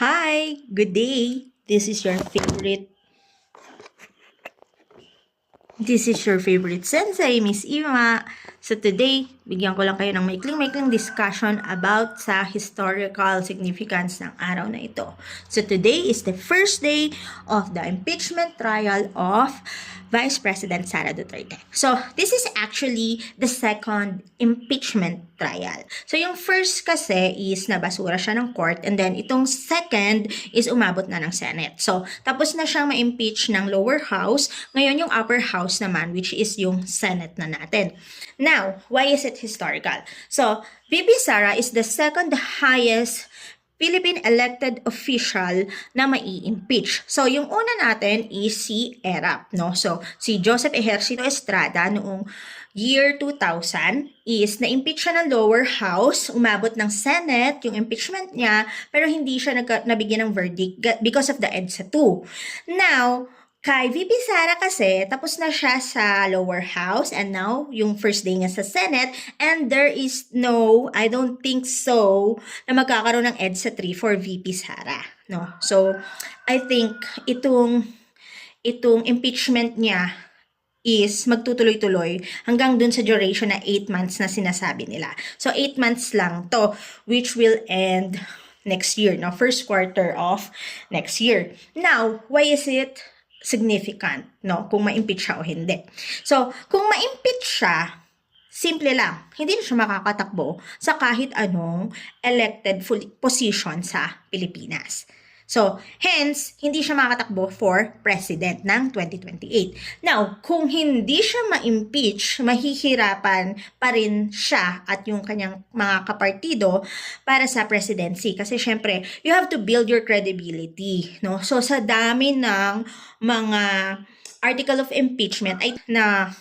Hi, good day. This is your favorite sensei, Miss Ima. So today, bigyan ko lang kayo ng maikling discussion about sa historical significance ng araw na ito. So today is the first day of the impeachment trial of Vice President Sara Duterte. So this is actually the second impeachment trial. So yung first kasi is nabasura siya ng court, and then itong second is umabot na ng Senate. So tapos na siyang ma-impeach ng lower house, ngayon yung upper house naman, which is yung Senate na natin. Now, why is it historical? So VP Sara is the second highest Philippine elected official na mai-impeach. So, yung una natin is si ERAP, no? So, si Joseph Ejercito Estrada noong year 2000 is na-impeach siya ng lower house, umabot ng Senate yung impeachment niya, pero hindi siya nabigyan ng verdict because of the EDSA 2. Now, kay VP Sara kasi, tapos na siya sa lower house and now, yung first day niya sa Senate, and there is no, I don't think so, na magkakaroon ng EDSA 3 for VP Sara. No? So, I think itong impeachment niya is magtutuloy-tuloy hanggang dun sa duration na 8 months na sinasabi nila. So, 8 months lang to, which will end next year, no? First quarter of next year. Now, why is it significant, no? Kung ma-impeach siya o hindi. So, kung ma-impeach siya, simple lang, hindi na siya makakatakbo sa kahit anong elected position sa Pilipinas. So, hence, hindi siya makakatakbo for president ng 2028. Now, kung hindi siya ma-impeach, mahihirapan pa rin siya at yung kanyang mga kapartido para sa presidency. Kasi syempre, you have to build your credibility, no? So, sa dami ng mga article of impeachment ay na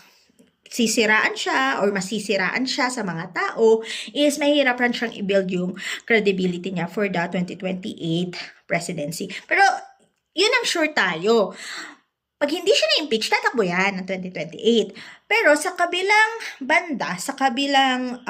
sisiraan siya or masisiraan siya sa mga tao, is mahirapan siyang i-build yung credibility niya for the 2028 presidency. Pero, yun ang sure tayo. Pag hindi siya na-impeach, tatakbo yan ng 2028. Pero sa kabilang banda, sa kabilang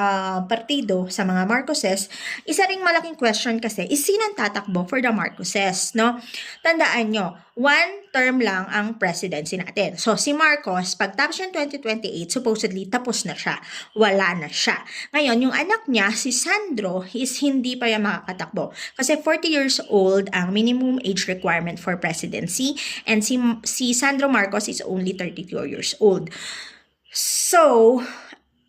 partido, sa mga Marcoses, isa ring malaking question kasi is sino ang tatakbo for the Marcoses, no? Tandaan nyo, 1 term lang ang presidency natin. So, si Marcos, pagtapos yung 2028, supposedly tapos na siya. Wala na siya. Ngayon, yung anak niya, si Sandro, is hindi pa yan makakatakbo. Kasi 40 years old ang minimum age requirement for presidency, and si Sandro Marcos is only 32 years old. So,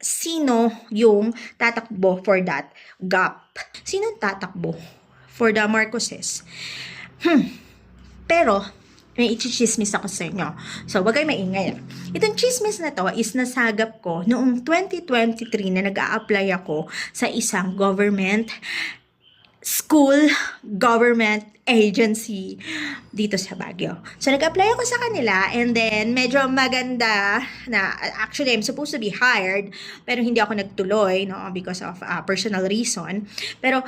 sino yung tatakbo for that gap? Sino tatakbo for the Marcoses? Pero, may i-chismis ako sa inyo. So, wag kayo maingay. Itong chismis na to is nasagap ko noong 2023 na nag-a-apply ako sa isang government government agency dito sa Baguio. So, nag-apply ako sa kanila, and then medyo maganda na, actually, I'm supposed to be hired, pero hindi ako nagtuloy, no, because of personal reason. Pero,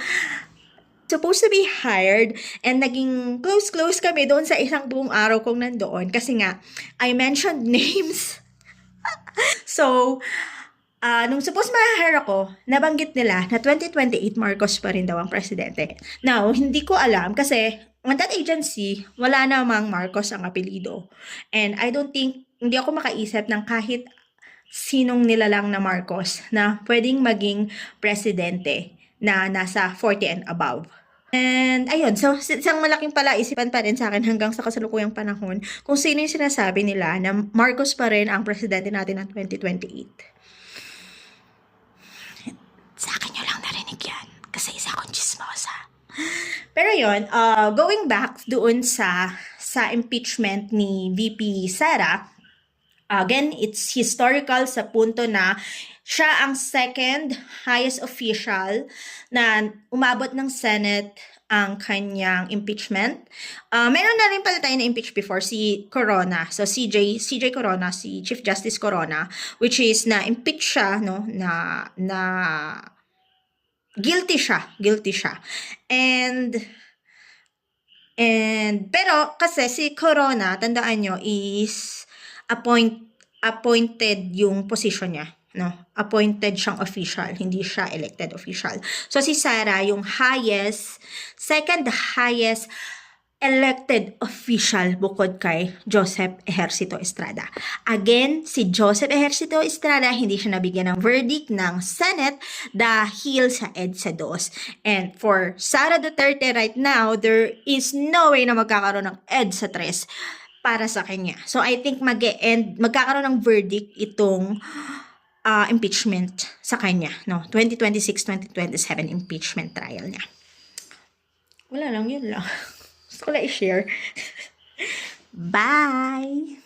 supposed to be hired, and naging close kami doon sa isang buong araw kong nandoon kasi nga, I mentioned names. So, nung supposed ma-hire ako, nabanggit nila na 2028 Marcos pa rin daw ang presidente. Now, hindi ko alam kasi on that agency, wala namang Marcos ang apelido. And I don't think, hindi ako makaisip ng kahit sinong nilalang na Marcos na pwedeng maging presidente na nasa 40 and above. And ayun, so isang malaking palaisipan pa rin sa akin hanggang sa kasalukuyang panahon kung sino yung sinasabi nila na Marcos pa rin ang presidente natin ng 2028. Sa akin nyo lang narinig yan kasi isa akong chismosa. Pero yun, going back doon sa impeachment ni VP Sara, again, it's historical sa punto na siya ang second highest official na umabot ng Senate ang kanyang impeachment. Meron na rin pala tayo na-impeach before, si Corona. So, CJ Corona, si Chief Justice Corona, which is na-impeach siya, no, na guilty siya. And pero kasi si Corona, tandaan nyo, is appointed yung position niya. no? Appointed siyang official, hindi siya elected official. So si Sara, yung second highest elected official bukod kay Joseph Ejercito Estrada. Again, si Joseph Ejercito Estrada, hindi siya nabigyan ng verdict ng Senate dahil sa EDSA 2. And for Sara Duterte right now, there is no way na magkakaroon ng EDSA 3 para sa kanya. So I think magkakaroon ng verdict itong impeachment sa kanya, no? 2026-2027 impeachment trial niya. Wala lang, yun lang. Gusto ko lang i-share. Bye!